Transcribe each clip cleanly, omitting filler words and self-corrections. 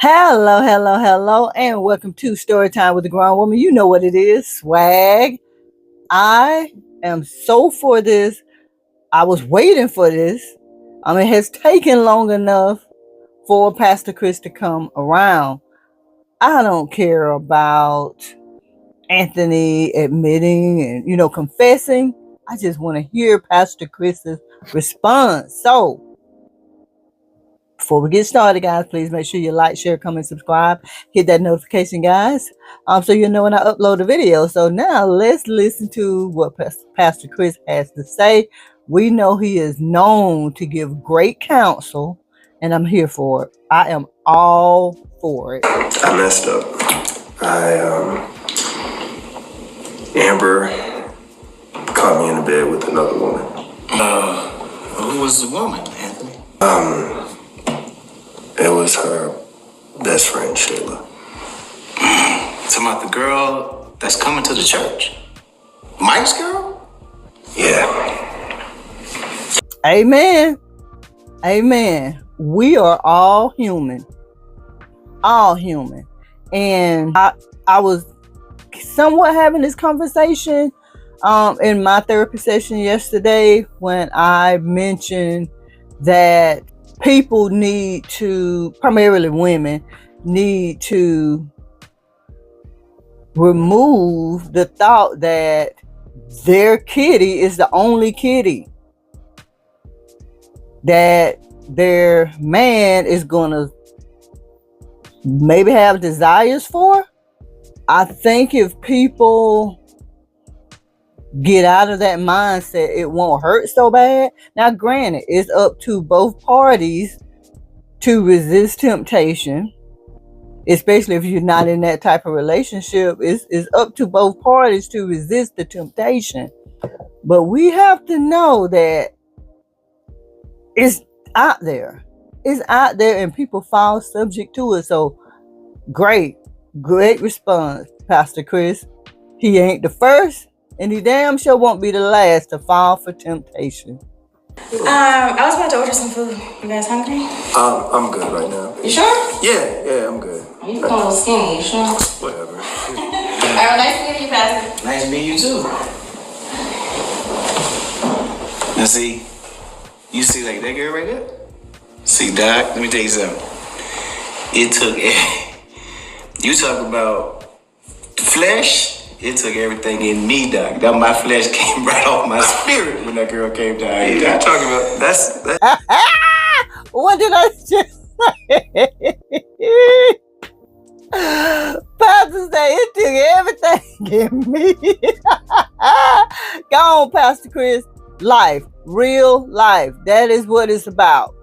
Hello, hello, hello, and welcome to Storytime with the Grown Woman. You know what it is, swag. I am so for this. I was waiting for this. It has taken long enough for Pastor Chris to come around. I don't care about Anthony admitting and confessing. I just want to hear Pastor Chris's response. So, before we get started, guys, please make sure you like, share, comment, subscribe. Hit that notification, guys, so you'll know when I upload a video. So now let's listen to what Pastor Chris has to say. We know he is known to give great counsel, and I'm here for it. I am all for it. I messed up. Amber caught me in the bed with another woman. Who was the woman, Anthony? It was her best friend, Sheila. Talking about the girl that's coming to the church? Mike's girl? Yeah. Amen. Amen. We are all human. All human. And I was somewhat having this conversation in my therapy session yesterday when I mentioned that people need to, primarily women, need to remove the thought that their kitty is the only kitty that their man is gonna maybe have desires for. I think if people get out of that mindset, it won't hurt so bad. Now, granted, it's up to both parties to resist temptation, especially if you're not in that type of relationship. It's up to both parties to resist the temptation. But we have to know that it's out there. It's out there and people fall subject to it. So, great response, Pastor Chris. He ain't the first, and he damn sure won't be the last to fall for temptation. I was about to order some food. You guys hungry? I'm good right now. You sure? Yeah, I'm good. You look a little skinny. You sure? Whatever. Alright, nice to meet you, Pastor. Nice to meet you too. Now see, you see like that girl right there? See, Doc, let me tell you something. It took, you talk about the flesh, it took everything in me, Doc. That my flesh came right off my spirit when that girl came down here. I'm talking about, that's What did I just say? Pastor said it took everything in me. Go on, Pastor Chris. Life, real life. That is what it's about.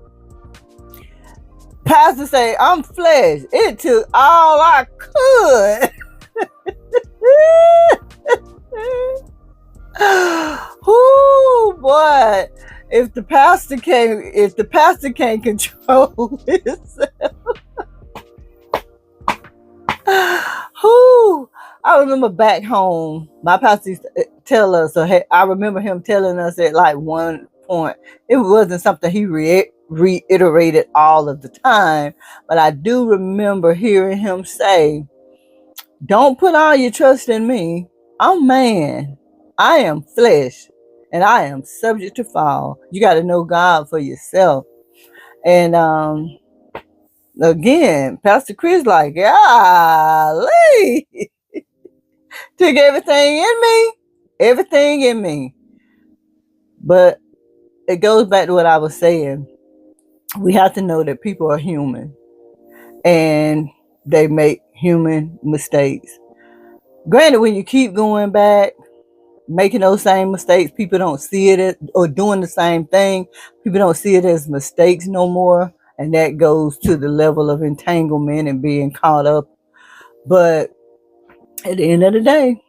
Pastor say, I'm flesh. It took all I could. Ooh, boy. If the pastor can't control himself. Ooh, I remember back home, my pastor used to tell us, I remember him telling us at like one point, it wasn't something he reiterated all of the time, but I do remember hearing him say, don't put all your trust in me. I'm man. I am flesh, and I am subject to fall. You got to know God for yourself. And again, Pastor Chris like, golly, took everything in me. But it goes back to what I was saying. We have to know that people are human, and they make human mistakes. Granted, when you keep going back, making those same mistakes, people don't see it or doing the same thing. People don't see it as mistakes no more. And that goes to the level of entanglement and being caught up. But at the end of the day,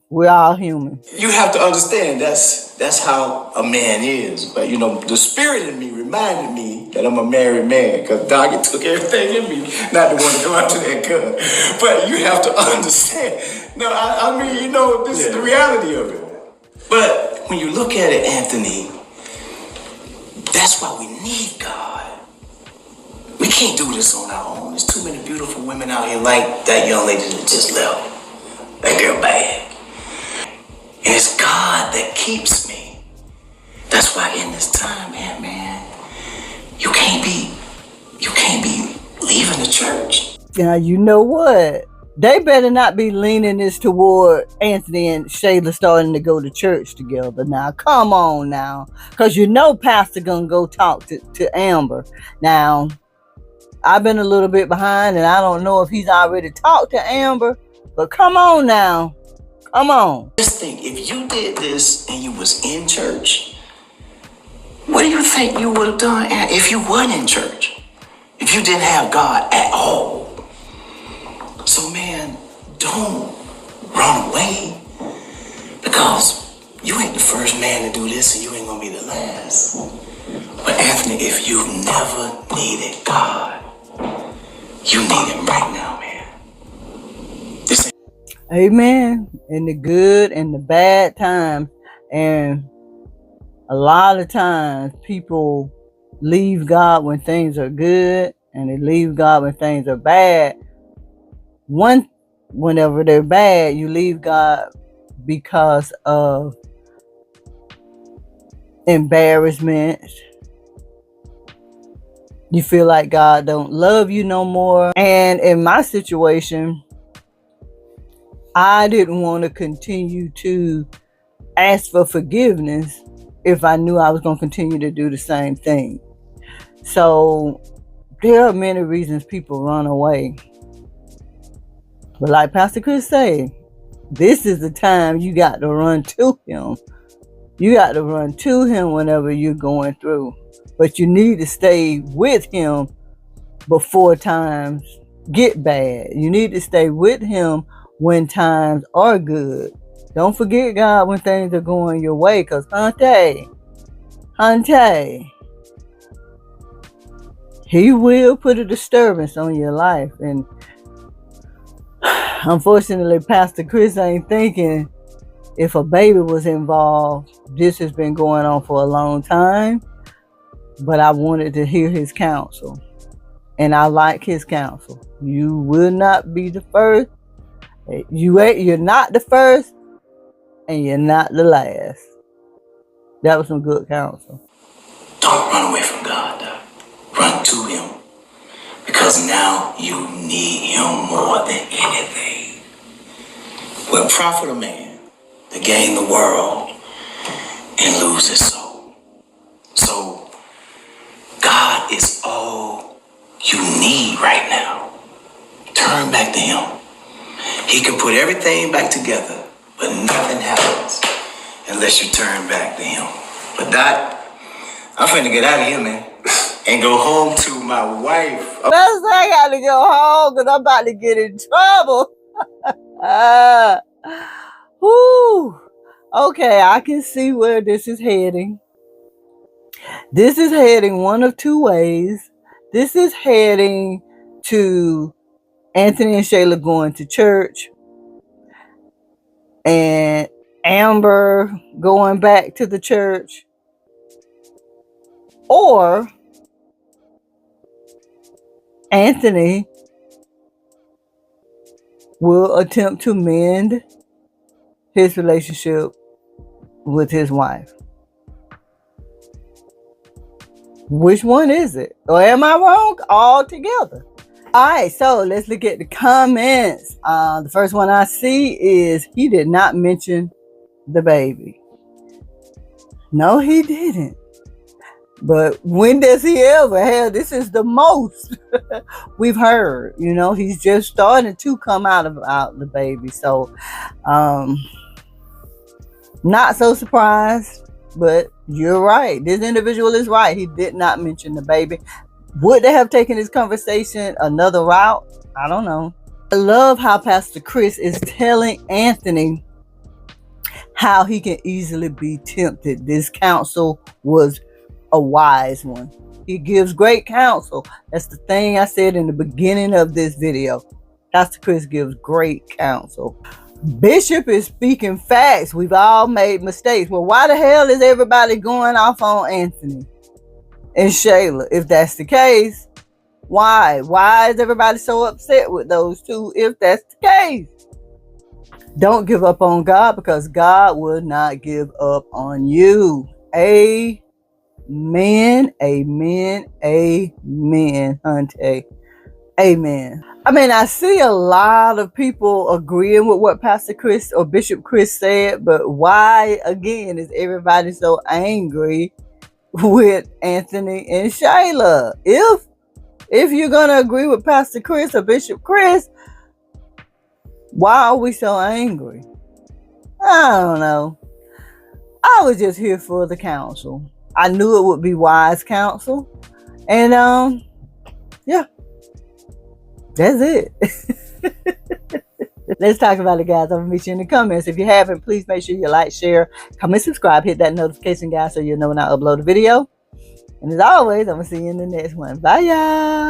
we're all human. You have to understand that's how a man is. But the spirit in me reminded me that I'm a married man, because Doc, it took everything in me not to want to go out to that gun. But you have to understand. No, I mean, this is the reality of it. But when you look at it, Anthony, that's why we need God. We can't can't do this on our own. There's too many beautiful women out here like that young lady that just left. That girl bad. And it's God that keeps me. That's why in this time, man, you can't be leaving the church. Now, you know what? They better not be leaning this toward Anthony and Shayla starting to go to church together. Now, come on now. Because you know Pastor gonna go talk to Amber. Now, I've been a little bit behind and I don't know if he's already talked to Amber. But come on now. Come on. Just think, if you did this and you was in church, what do you think you would have done if you weren't in church? If you didn't have God at all? So man, don't run away, because you ain't the first man to do this and you ain't gonna be the last. But Anthony, if you've never needed God, you need him right now, man. This ain't. Amen. In the good and the bad times. And a lot of times people leave God when things are good and they leave God when things are bad. Whenever they're bad, you leave God because of embarrassment. You feel like God don't love you no more. And in my situation, I didn't want to continue to ask for forgiveness if I knew I was going to continue to do the same thing. So there are many reasons people run away. But like Pastor Chris said, this is the time you got to run to him. You got to run to him whenever you're going through. But you need to stay with him before times get bad. You need to stay with him when times are good. Don't forget God when things are going your way, because Hunty, he will put a disturbance on your life. And unfortunately, Pastor Chris ain't thinking if a baby was involved. This has been going on for a long time, but I wanted to hear his counsel, and I like his counsel. You will not be the first. You're not the first, and you're not the last. That was some good counsel. Don't run away from God, though. Run to him, because now you need him more than anything. What profit a man to gain the world and lose his soul? So God is all you need right now. Turn back to him. He can put everything back together, but nothing happens unless you turn back to him. But Doc, I'm finna get out of here, man, and go home to my wife. First, I got to go home because I'm about to get in trouble. Whew. Okay, I can see where this is heading. This is heading one of two ways. This is heading to Anthony and Shayla going to church, and Amber going back to the church, or Anthony will attempt to mend his relationship with his wife. Which one is it? Or am I wrong altogether? All right, so let's look at the comments. The first one I see is he did not mention the baby. No, he didn't. But when does he ever? Hell, this is the most we've heard. You know, he's just starting to come out the baby. So, not so surprised, but you're right. This individual is right. He did not mention the baby. Would they have taken this conversation another route? I don't know. I love how Pastor Chris is telling Anthony how he can easily be tempted. This counsel was a wise one. He gives great counsel. That's the thing I said in the beginning of this video. Pastor Chris gives great counsel. Bishop is speaking facts. We've all made mistakes. Well, why the hell is everybody going off on Anthony and Shayla? If that's the case, Why? Why is everybody so upset with those two if that's the case? Don't give up on God, because God will not give up on you. Amen, amen, amen, Hunty. Amen. I mean, I see a lot of people agreeing with what Pastor Chris or Bishop Chris said, but why, again, is everybody so angry with Anthony and Shayla? If you're going to agree with Pastor Chris or Bishop Chris, why are we so angry? I don't know. I was just here for the counsel. I knew it would be wise counsel. And, yeah. That's it. Let's talk about it, guys. I'm going to meet you in the comments. If you haven't, please make sure you like, share, comment, subscribe, hit that notification, guys, so you'll know when I upload a video. And as always, I'm going to see you in the next one. Bye, y'all.